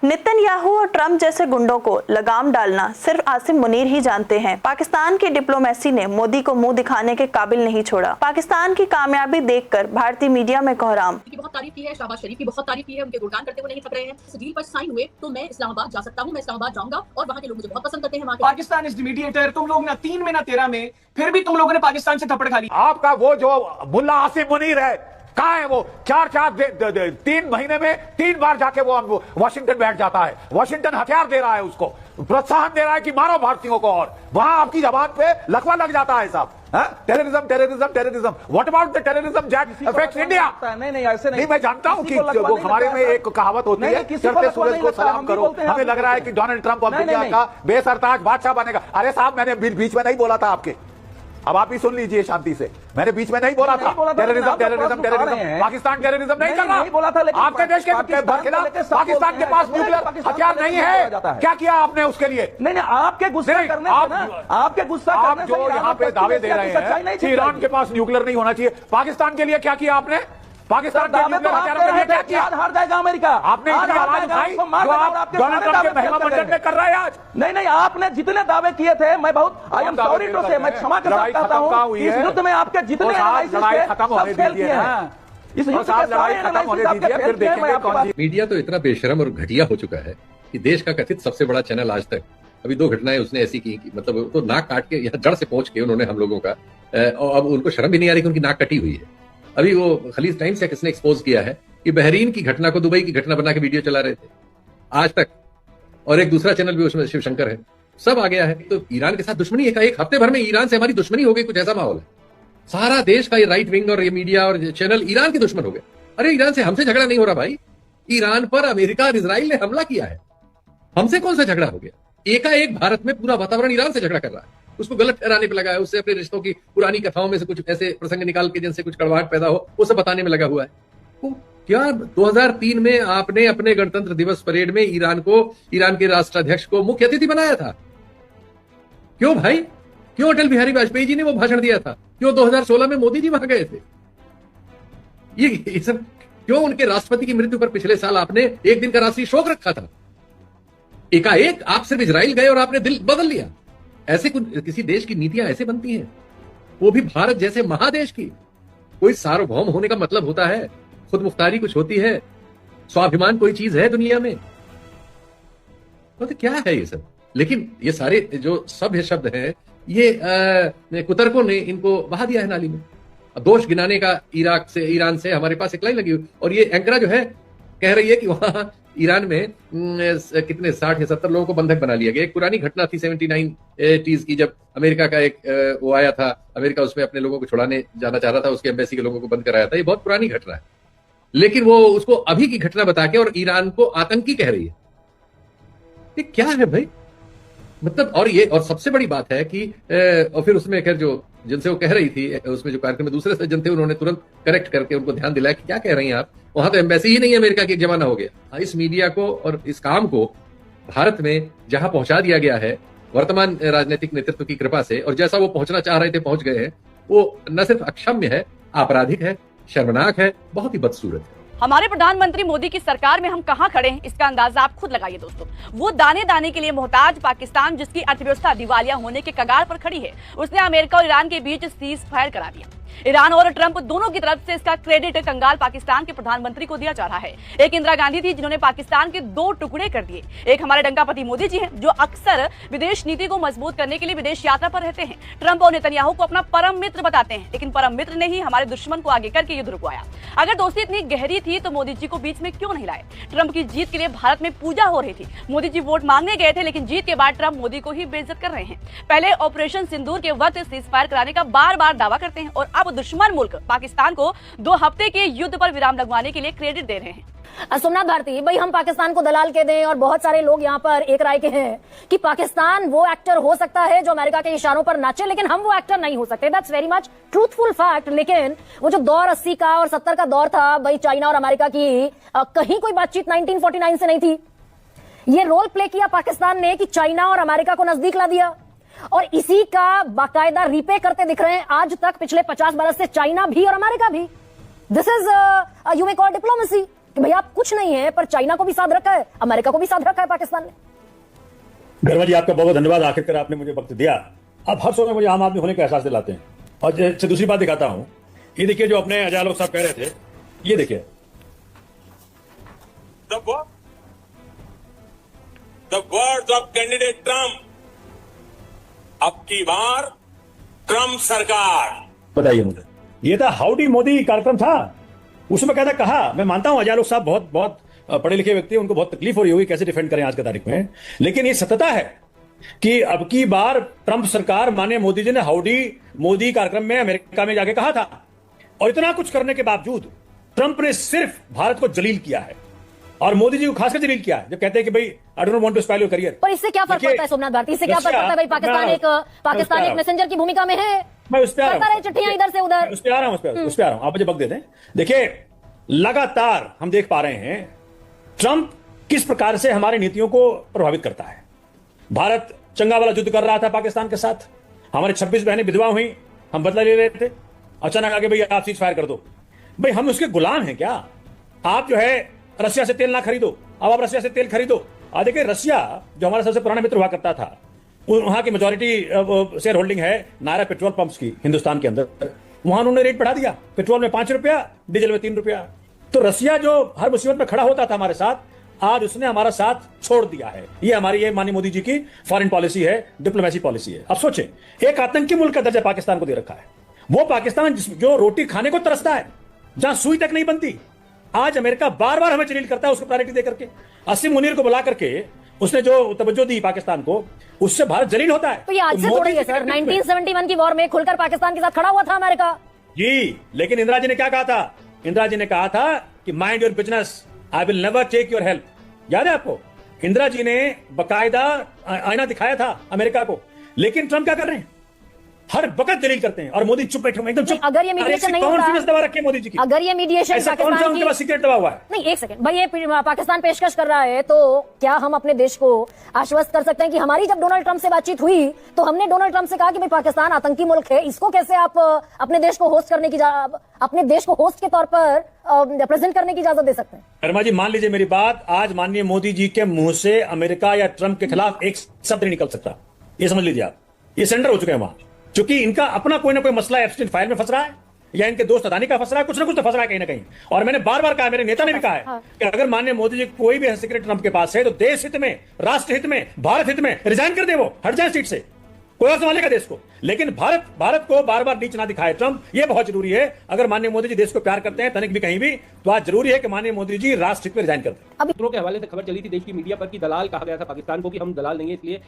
Netanyahu और Trump जैसे गुंडों को लगाम डालना सिर्फ आसिम मुनीर ही जानते हैं। पाकिस्तान की डिप्लोमेसी ने मोदी को मुंह दिखाने के काबिल नहीं छोड़ा। पाकिस्तान की कामयाबी देखकर भारतीय मीडिया में कोहराम। बहुत तारीफ की है, शहबाज शरीफ की बहुत तारीफ की है, उनके गुणगान करते हुए नहीं थक रहे हैं। इस डील पर साइन हुए तो मैं इस्लामाबाद जा सकता हूं, मैं इस्लामाबाद जाऊंगा और वहां के लोग मुझे बहुत पसंद करते हैं। वहां के पाकिस्तान इज द मीडिएटर। तुम लोग ना 3 में ना 13 में, फिर भी तुम लोगों ने पाकिस्तान से थप्पड़ खा ली। आपका वो जो मुल्ला आसिम मुनीर है, कहाँ है वो? 3 महीने में 3 बार जाके वो वॉशिंगटन बैठ जाता है। वॉशिंगटन हथियार दे रहा है, उसको प्रोत्साहन दे रहा है कि मारो भारतीयों को, और वहां आपकी जबान पे लकवा लग जाता है साहब। Terrorism terrorism terrorism. What about the terrorism that affects India? नहीं ऐसे नहीं। मैं जानता हूं कि वो हमारे में एक कहावत होती है, चढ़ते सूरज को सलाम करो। हमें लग रहा है कि डोनाल्ड ट्रंप अब दुनिया का बेसरताज बादशाह बनेगा। अरे साहब, मैंने बीच में नहीं बोला था आपके, अब आप ही सुन लीजिए शांति से। मैंने बीच में नहीं बोला था terrorism terrorism terrorism. Pakistan terrorism नहीं कर रहा। आपके देश के खिलाफ पाकिस्तान के पास न्यूक्लियर हथियार नहीं है। क्या किया आपने उसके लिए? नहीं आपके गुस्सा करने आपके गुस्सा आप जो यहाँ पे दावे दे रहे हैं कि ईरान के पास न्यूक्लियर नहीं होना चाहिए, पाकिस्तान के लिए क्या किया आपने? पाकिस्तान के न्यूक्लियर हथियारों के लिए क्या किया? हार जाएगा अमेरिका। आपने इतनी आवाज उठाई जो आप डोनाल्ड ट्रंप के महिमा मंडन में कर रहे हैं आज। नहीं आपने जितने दावे किए थे, मैं बहुत आई एम सॉरी टू से, मैं क्षमा करता हूं। इस युद्ध में आपके जितने लड़ाई खत्म होने दीजिए, इस युद्ध की लड़ाई खत्म होने दीजिए, फिर देखेंगे कौन सी। मीडिया तो इतना बेशरम और घटिया हो चुका है कि देश का कथित सबसे बड़ा चैनल आज तक अभी 2 घटनाएं उसने ऐसी की, मतलब तो नाक काट के यहाँ जड़ से पहुंच के उन्होंने हम लोगों का, और अब उनको शर्म भी नहीं आ रही कि उनकी नाक कटी हुई है। अभी वो खलीज टाइम्स से किसने एक्सपोज किया है कि बहरीन की घटना को दुबई की घटना बना के वीडियो चला रहे थे आज तक, और एक दूसरा चैनल भी उसमें शिवशंकर है, सब आ गया है। तो ईरान के साथ दुश्मनी है, एक हफ्ते भर में ईरान से हमारी दुश्मनी हो गई, कुछ ऐसा माहौल है। सारा देश का ये राइट विंग और ये मीडिया और चैनल ईरान के दुश्मन हो गए। अरे ईरान से हमसे झगड़ा नहीं हो रहा भाई, ईरान पर अमेरिका और इजराइल ने हमला किया है, हमसे कौन सा झगड़ा हो गया? एकाएक भारत में पूरा वातावरण ईरान से झगड़ा कर रहा है, उसको गलत ठहराने पे लगा है, उससे अपने रिश्तों की पुरानी कथाओं में से कुछ ऐसे प्रसंग निकाल के जिनसे कुछ कड़वाहट पैदा हो वो सब बताने में लगा हुआ है। तो क्या 2003 में आपने अपने गणतंत्र दिवस परेड में ईरान के राष्ट्राध्यक्ष को मुख्य अतिथि बनाया था? क्यों भाई? क्यों अटल बिहारी वाजपेयी जी ने वो भाषण दिया था? क्यों 2016 में मोदी जी वहां गए थे? ये सब क्यों? उनके राष्ट्रपति की मृत्यु पर पिछले साल आपने एक दिन का राष्ट्रीय शोक रखा था। एकाएक आप सिर्फ इजराइल गए और आपने दिल बदल लिया। ऐसे किसी देश की नीतियां ऐसे बनती हैं, वो भी भारत जैसे महादेश की। कोई सार्वभौम होने का मतलब होता है खुद मुख्तारी कुछ होती है, स्वाभिमान कोई चीज है दुनिया में। तो क्या है ये सब? लेकिन ये सारे जो सभ्य शब्द हैं, ये कुतर्कों ने इनको बहा दिया है नाली में। दोष गिनाने का ईरान से हमारे पास एक लाइन लगी हुई, और ये एंकरा जो है कह रही है कि वहां ईरान में कितने 60 या 70 लोगों को बंधक बना लिया गया। एक पुरानी घटना थी 79 की, जब अमेरिका का एक वो आया था, अमेरिका उसमें अपने लोगों को छुड़ाने जाना चाह रहा था, उसके एम्बेसी के लोगों को बंद कराया था। ये बहुत पुरानी घटना है, लेकिन वो उसको अभी की घटना बता के और ईरान को आतंकी कह रही है। ये क्या है भाई? मतलब और सबसे बड़ी बात है कि और फिर उसमें खैर जो जिनसे वो कह रही थी, उसमें जो कार्यक्रम में दूसरे सज्जन थे, उन्होंने तुरंत करेक्ट करके उनको ध्यान दिलाया कि क्या कह रही हैं आप, वहां तो एम्बेसी ही नहीं है, अमेरिका की एक जमाना हो गया। इस मीडिया को और इस काम को भारत में जहां पहुंचा दिया गया है वर्तमान राजनीतिक नेतृत्व की कृपा से, और जैसा वो पहुंचना चाह रहे थे पहुंच गए हैं, वो न सिर्फ अक्षम्य है, आपराधिक है, शर्मनाक है, बहुत ही बदसूरत है। हमारे प्रधानमंत्री मोदी की सरकार में हम कहां खड़े हैं, इसका अंदाजा आप खुद लगाइए दोस्तों। वो दाने दाने के लिए मोहताज पाकिस्तान, जिसकी अर्थव्यवस्था दिवालिया होने के कगार पर खड़ी है, उसने अमेरिका और ईरान के बीच सीज फायर करा दिया। ईरान और ट्रंप दोनों की तरफ से इसका क्रेडिट कंगाल पाकिस्तान के प्रधानमंत्री को दिया जा रहा है। एक इंदिरा गांधी थी जिन्होंने पाकिस्तान के 2 टुकड़े कर दिए। एक हमारे डंकापति मोदी जी हैं, जो अक्सर विदेश नीति को मजबूत करने के लिए विदेश यात्रा पर रहते हैं। ट्रंप और नेतन्याहू को अपना परम मित्र बताते हैं, लेकिन परम मित्र ने ही हमारे दुश्मन को आगे करके युद्ध रुकवाया। अगर दोस्ती इतनी गहरी थी तो मोदी जी को बीच में क्यों नहीं लाए? ट्रंप की जीत के लिए भारत में पूजा हो रही थी, मोदी जी वोट मांगने गए थे, लेकिन जीत के बाद ट्रंप मोदी को ही बेइज्जत कर रहे हैं। पहले ऑपरेशन सिंदूर के वक्त सीज फायर कराने का बार बार दावा करते हैं, और अब दुश्मन मुल्क पाकिस्तान को 2 हफ्ते के युद्ध पर विराम लगवाने के लिए क्रेडिट दे रहे हैं। सोमनाथ भारती भाई, हम पाकिस्तान को दलाल के दें, और बहुत सारे लोग यहाँ पर एक राय के हैं कि पाकिस्तान वो एक्टर हो सकता है जो अमेरिका के इशारों पर नाचे, लेकिन हम वो एक्टर नहीं हो सकते। That's very much truthful fact. लेकिन वो जो दौर 80 का और 70 का दौर था भाई, चाइना और अमेरिका की कहीं कोई बातचीत 1949 से नहीं थी। ये रोल प्ले किया पाकिस्तान ने कि चाइना और अमेरिका को नजदीक ला दिया, और इसी का बाकायदा रीपे करते दिख रहे हैं आज तक, पिछले 50 बरस से चाइना भी और अमेरिका भी। This is you may call diplomacy. कि भैया आप कुछ नहीं है, पर चाइना को भी साथ रखा है, अमेरिका को भी साथ रखा है पाकिस्तान ने। गर्मा जी, आपका बहुत धन्यवाद, आखिरकार आपने मुझे वक्त दिया। आप हर समय मुझे आम आदमी होने का एहसास दिलाते हैं। और दूसरी बात दिखाता हूं, ये देखिए जो अपने अजय लोग साहब कह रहे थे, ये देखिए The words of candidate Trump. अब की बार ट्रम्प सरकार। बताइए मुझे, ये था हाउडी मोदी कार्यक्रम था, उसमें कहता कहा, मैं मानता हूं अजय लोग साहब बहुत बहुत पढ़े लिखे व्यक्ति, उनको बहुत तकलीफ हो रही होगी कैसे डिफेंड करें आज की तारीख में, लेकिन ये सत्यता है कि अब की बार ट्रंप सरकार, माननीय मोदी जी ने हाउडी मोदी कार्यक्रम में अमेरिका में जाके कहा था। और इतना कुछ करने के बावजूद ट्रंप ने सिर्फ भारत को जलील किया है, और मोदी जी को खासकर जलील किया है, जब कहते हैं कि भाई I don't want to spoil your career. पर इससे क्या फर्क पड़ता है सोमनाथ भारती, इससे क्या फर्क पड़ता है भाई? पाकिस्तान एक मैसेंजर की भूमिका में है, मैं उस पे आ रहा हूं, चिट्ठियां इधर से उधर, उस पे आ रहा हूं, उस पे आ रहा हूं, आप मुझे वक्त दे दें। देखिए लगातार हम देख पा रहे हैं ट्रंप किस प्रकार से हमारी नीतियों को प्रभावित करता है। भारत चंगा वाला युद्ध कर रहा था पाकिस्तान के साथ, हमारी 26 बहनें विधवा हुई, हम बदला ले रहे थे, अचानक आगे भाई आप सीज फायर कर दो। भाई हम उसके गुलाम हैं क्या? आप जो है रशिया से तेल ना खरीदो, अब आप रशिया से तेल खरीदो। देखिए रशिया जो हमारा सबसे पुराना मित्र हुआ करता था, वहां की मेजोरिटी शेयर होल्डिंग है नायरा पेट्रोल पंप्स की हिंदुस्तान के अंदर, वहां उन्होंने रेट बढ़ा दिया, पेट्रोल में 5 रुपया, डीजल में 3 रुपया। तो रशिया जो हर मुसीबत में खड़ा होता था हमारे साथ, आज उसने हमारा साथ छोड़ दिया है। ये हमारी, ये माननीय मोदी जी की फॉरेन पॉलिसी है, डिप्लोमेसी पॉलिसी है। अब सोचें, एक आतंकी मुल्क का दर्जा पाकिस्तान को दे रखा है, वो पाकिस्तान जो रोटी खाने को तरसता है, जहां सुई तक नहीं बनती, आज अमेरिका बार बार हमें जलील करता है उसको प्रायोरिटी दे करके। आसिम मुनीर को बुला करके उसने जो तवज्जो दी पाकिस्तान को, उससे भारत जलील होता है। तो ये आज से थोड़ी है सर, 1971 की वॉर में खुलकर पाकिस्तान के साथ खड़ा हुआ था अमेरिका जी। लेकिन इंदिरा जी ने क्या कहा था? इंदिरा जी ने कहा था कि mind your business, I will never take your help. याद है आपको? इंदिरा जी ने बकायदा आईना दिखाया था अमेरिका को। लेकिन ट्रंप क्या कर रहे हैं? हर वक्त दलील करते हैं, और मोदी चुप बैठे एकदम चुप। अगर ये मीडिएशन नहीं होता, दवा रखी है मोदी जी की, अगर ये मीडिएशन पाकिस्तान की सीक्रेट दवा हुआ है। नहीं, एक सेकंड भाई, ये पाकिस्तान पेशकश कर रहा है, तो क्या हम अपने देश को आश्वस्त कर सकते हैं कि हमारी जब डोनाल्ड ट्रंप से बातचीत हुई तो हमने डोनाल्ड ट्रंप से कहा कि भाई पाकिस्तान आतंकी मुल्क है, इसको कैसे आप अपने देश को होस्ट करने की, अपने देश को होस्ट के तौर पर प्रेजेंट करने की इजाजत दे सकते हैं? शर्मा जी मान लीजिए मेरी बात, आज माननीय मोदी जी के मुंह से अमेरिका या ट्रंप के खिलाफ एक शब्द नहीं निकल सकता, ये समझ लीजिए आप। ये सेंडर हो चुके हैं वहां, क्योंकि इनका अपना कोई ना कोई मसला एब्स्टिन फाइल में फंस रहा है, या इनके दोस्त अदानी का फंस रहा है, कुछ ना कुछ तो फंस रहा है कहीं ना कहीं। और मैंने बार बार कहा, मेरे नेता ने भी कहा है कि अगर माननीय मोदी जी कोई भी सीक्रेट ट्रंप के पास है तो देश हित में, राष्ट्र हित में, भारत हित में रिजाइन कर दे, वो हट जाए सीट से, कोई और संभालेगा देश को। लेकिन भारत को बार बार नीच ना दिखाए ट्रंप, ये बहुत जरूरी है। अगर माननीय मोदी जी देश को प्यार करते हैं तनिक भी कहीं भी, तो आज जरूरी है कि माननीय मोदी जी राष्ट्र हित में रिजाइन करते हैं। सूत्रों के हवाले से खबर चली थी देश की मीडिया पर कि दलाल कहा गया था पाकिस्तान को कि हम दलाल नहीं है, इसलिए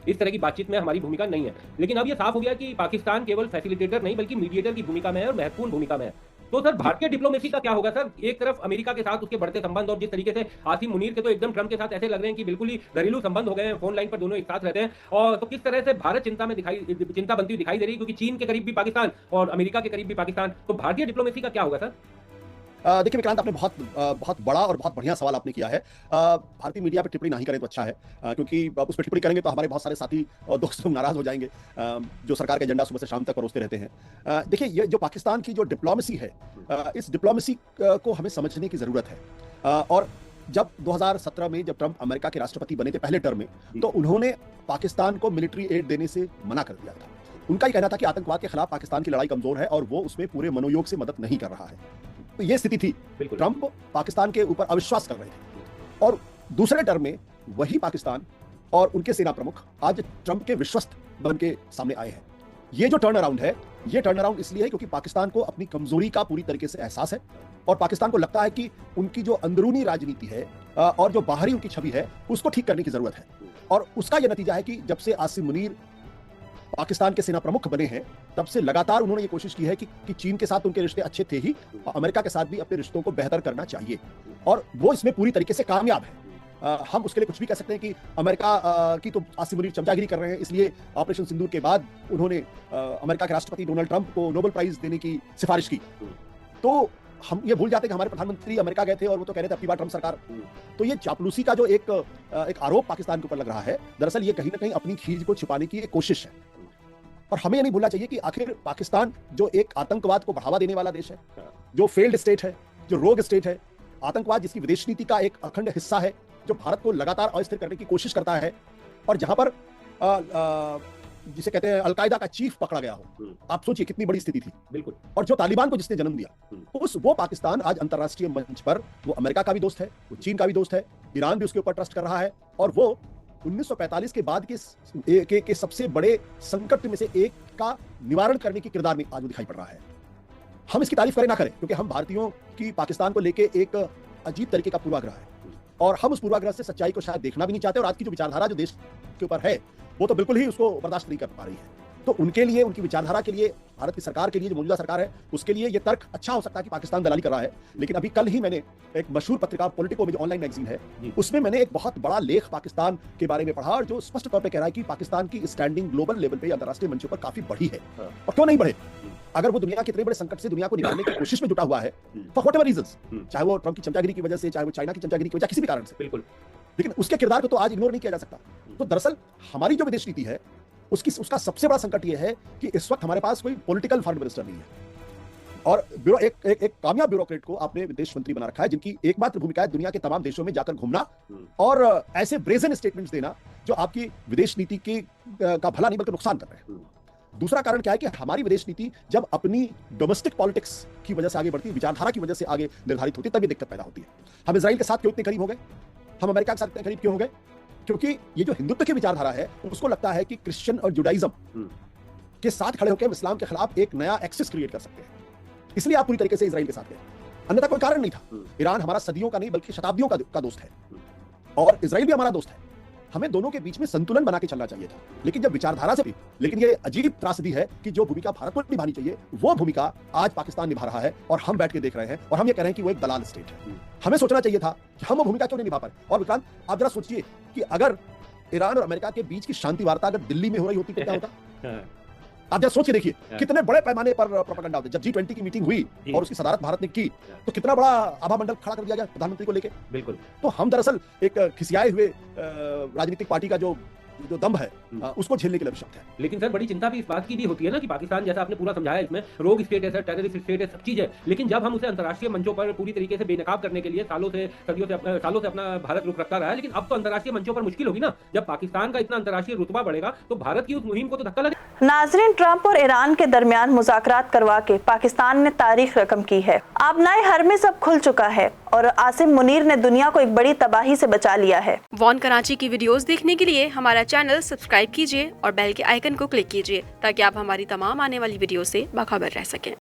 इस तरह की बातचीत में हमारी भूमिका नहीं है। लेकिन अब यह साफ हो गया कि पाकिस्तान केवल फैसिलिटेटर नहीं बल्कि मीडिएटर की भूमिका में है, और महत्वपूर्ण भूमिका में है। तो सर भारतीय डिप्लोमेसी का क्या होगा सर? एक तरफ अमेरिका के साथ उसके बढ़ते संबंध, और जिस तरीके से आसिम मुनीर के तो एकदम ट्रंप के साथ ऐसे लग रहे हैं कि बिल्कुल ही घरेलू संबंध हो गए हैं, फोन लाइन पर दोनों एक साथ रहते हैं। और तो किस तरह से भारत चिंता बनती हुई दिखाई दे रही है, क्योंकि चीन के करीब भी पाकिस्तान और अमेरिका के करीब भी पाकिस्तान। तो भारतीय डिप्लोमेसी का क्या होगा सर? देखिए विक्रांत, आपने बहुत बड़ा और बहुत बढ़िया सवाल आपने किया है। भारतीय मीडिया पर टिप्पणी नहीं करें तो अच्छा है, क्योंकि उस पर टिप्पणी करेंगे तो हमारे बहुत सारे साथी और दोस्त लोग नाराज हो जाएंगे, जो सरकार के एजेंडा सुबह से शाम तक परोसते रहते हैं। देखिए ये जो पाकिस्तान की जो डिप्लोमेसी है, इस डिप्लोमेसी को हमें समझने की जरूरत है। और जब 2017 में जब ट्रंप अमेरिका के राष्ट्रपति बने थे पहले टर्म में, तो उन्होंने पाकिस्तान को मिलिट्री एड देने से मना कर दिया था। उनका ही कहना था कि आतंकवाद के खिलाफ पाकिस्तान की लड़ाई कमजोर है और वो उसमें पूरे मनोयोग से मदद नहीं कर रहा है। तो ये स्थिति थी, ट्रंप पाकिस्तान के ऊपर अविश्वास कर रहे थे। और दूसरे टर्म में वही पाकिस्तान और उनके सेना प्रमुख आज ट्रंप के विश्वस्त बन के सामने आए हैं। ये जो टर्न अराउंड है, ये टर्न अराउंड इसलिए है क्योंकि पाकिस्तान को अपनी कमजोरी का पूरी तरीके से एहसास है, और पाकिस्तान को लगता है कि उनकी जो अंदरूनी राजनीति है और जो बाहरी उनकी छवि है, उसको ठीक करने की जरूरत है। और उसका यह नतीजा है कि जब से आसिम मुनीर पाकिस्तान के सेना प्रमुख बने हैं, तब से लगातार उन्होंने ये कोशिश की है कि चीन के साथ उनके रिश्ते अच्छे थे ही, अमेरिका के साथ भी अपने रिश्तों को बेहतर करना चाहिए, और वो इसमें पूरी तरीके से कामयाब है। हम उसके लिए कुछ भी कह सकते हैं कि अमेरिका की तो आसिम मुनीर चमचागिरी कर रहे हैं, इसलिए ऑपरेशन सिंदूर के बाद उन्होंने अमेरिका के राष्ट्रपति डोनाल्ड ट्रंप को नोबेल प्राइज देने की सिफारिश की। तो हम ये भूल जाते हैं कि हमारे प्रधानमंत्री अमेरिका गए थे और वो तो कह रहे थे अब की बार ट्रंप सरकार। तो ये चापलूसी का जो एक आरोप पाकिस्तान के ऊपर लग रहा है, दरअसल ये कहीं ना कहीं अपनी खींच को छिपाने की एक कोशिश है। और हमें ये नहीं भूलना चाहिए कि आखिर पाकिस्तान जो एक आतंकवाद को बढ़ावा देने वाला देश है, जो फेल्ड स्टेट है, जो रोग स्टेट है, आतंकवाद जिसकी विदेश नीति का एक अखंड हिस्सा है, जो भारत को लगातार अस्थिर करने की कोशिश करता है, और जहां पर जिसे कहते हैं अलकायदा का चीफ पकड़ा गया हो, आप सोचिए कितनी बड़ी स्थिति थी। बिल्कुल। और जो तालिबान को जिसने जन्म दिया, वो पाकिस्तान आज अंतर्राष्ट्रीय मंच पर वो अमेरिका का भी दोस्त है, वो चीन का भी दोस्त है, ईरान भी उसके ऊपर ट्रस्ट कर रहा है, और वो 1945 के बाद के सबसे बड़े संकट में से एक का निवारण करने की किरदार में आज वो दिखाई पड़ रहा है। हम इसकी तारीफ करें ना करें, क्योंकि हम भारतीयों की पाकिस्तान को लेके एक अजीब तरीके का पूर्वाग्रह है, और हम उस पूर्वाग्रह से सच्चाई को शायद देखना भी नहीं चाहते, और आज की जो विचारधारा जो देश के ऊपर है वो तो बिल्कुल ही उसको बर्दाश्त नहीं कर पा रही है। तो उनके लिए, उनकी विचारधारा के लिए, भारत की सरकार के लिए, जो मौजूदा सरकार है उसके लिए ये तर्क अच्छा हो सकता है कि पाकिस्तान दलाली कर रहा है। लेकिन अभी कल ही मैंने एक मशहूर पत्रिका पॉलिटिको में, जो ऑनलाइन मैगजीन है, उसमें मैंने एक बहुत बड़ा लेख पाकिस्तान के बारे में पढ़ा, और जो स्पष्ट तौर पे कह रहा है कि पाकिस्तान की स्टैंडिंग ग्लोबल लेवल पे, अंतर्राष्ट्रीय मंचों पर काफी बढ़ी है। और क्यों नहीं बढ़े? अगर वो दुनिया के इतने बड़े संकट से दुनिया को निकालने की कोशिश में जुटा हुआ है, फॉर व्हाटएवर रीजंस, चाहे वो ट्रंप की चमचागिरी की वजह से, चाहे वो चाइना की चमचागिरी की वजह, किसी भी कारण से, बिल्कुल, लेकिन उसके किरदार को तो आज इग्नोर नहीं किया जा सकता। तो दरअसल हमारी जो विदेश नीति है उसका सबसे बड़ा संकट यह है कि इस वक्त हमारे पास कोई पॉलिटिकल फॉरेन मिनिस्टर नहीं है, और एक कामयाब ब्यूरोक्रेट को आपने विदेश मंत्री बना रखा है, जिनकी एकमात्र भूमिका है दुनिया के तमाम देशों में जाकर घूमना और ऐसे ब्रेजन स्टेटमेंट्स देना जो आपकी विदेश नीति का भला नहीं बल्कि नुकसान कर रहे हैं। दूसरा कारण क्या है कि हमारी विदेश नीति जब अपनी डोमेस्टिक पॉलिटिक्स की वजह से आगे बढ़ती है, विचारधारा की वजह से आगे निर्धारित होती है, तब ये दिक्कत पैदा होती है। हम इजराइल के साथ क्यों इतने करीब हो गए? हम अमेरिका के साथ इतने करीब क्यों हो गए? क्योंकि ये जो हिंदुत्व की विचारधारा है, उसको लगता है कि क्रिश्चियन और जुडाइज्म के साथ खड़े होकर इस्लाम के खिलाफ एक नया एक्सिस क्रिएट कर सकते हैं। इसलिए आप पूरी तरीके से इजराइल के साथ गए, अन्यथा कोई कारण नहीं था। ईरान हमारा सदियों का नहीं बल्कि शताब्दियों का दोस्त है, और इजराइल भी हमारा दोस्त है। हमें दोनों के बीच में संतुलन बना के चलना चाहिए था, लेकिन जब विचारधारा से, लेकिन ये अजीब त्रासदी है कि जो भूमिका भारत को निभानी चाहिए वो भूमिका आज पाकिस्तान निभा रहा है, और हम बैठ के देख रहे हैं, और हम ये कह रहे हैं कि वो एक दलाल स्टेट है। हमें सोचना चाहिए था कि हम वो भूमिका क्यों नहीं निभा पाए। और विक्रांत, आप जरा सोचिए कि अगर ईरान और अमेरिका के बीच की शांति वार्ता अगर दिल्ली में हो रही होती तो क्या होता? आप जरा सोच के देखिए कितने बड़े पैमाने पर प्रोपेगेंडा होते। जब G20 की मीटिंग हुई और उसकी सदारत भारत ने की, तो कितना बड़ा आभा मंडल खड़ा कर दिया गया प्रधानमंत्री को लेके। बिल्कुल। तो हम दरअसल एक खिसियाए हुए राजनीतिक पार्टी का जो दम है उसको झेलने के लिए आवश्यक है। लेकिन सर बड़ी चिंता भी इस बात की भी होती है ना कि पाकिस्तान, जैसा आपने पूरा समझाया, इसमें रोग स्टेट है सर, टेररिस्ट स्टेट है, सब चीज है, लेकिन जब हम उसे अंतर्राष्ट्रीय मंचों पर पूरी तरीके से बेनकाब करने के लिए सालों से अपना भारत रुख रखता रहा है, लेकिन अब तो अंतर्राष्ट्रीय मंचों पर मुश्किल होगी ना। जब पाकिस्तान का इतना अंतर्राष्ट्रीय रुतबा बढ़ेगा तो भारत की उस मुहिम को तो धक्का लगेगा। नाजरीन, ट्रंप और ईरान के दरमियान मुज़ाकरात करवा के पाकिस्तान ने तारीख रकम की है। अब नए हर में सब खुल चुका है और आसिम मुनीर ने दुनिया को एक बड़ी तबाही से बचा लिया है। वॉन कराची की वीडियोस देखने के लिए हमारा चैनल सब्सक्राइब कीजिए और बेल के आइकन को क्लिक कीजिए ताकि आप हमारी तमाम आने वाली वीडियो से बाखबर रह सकें।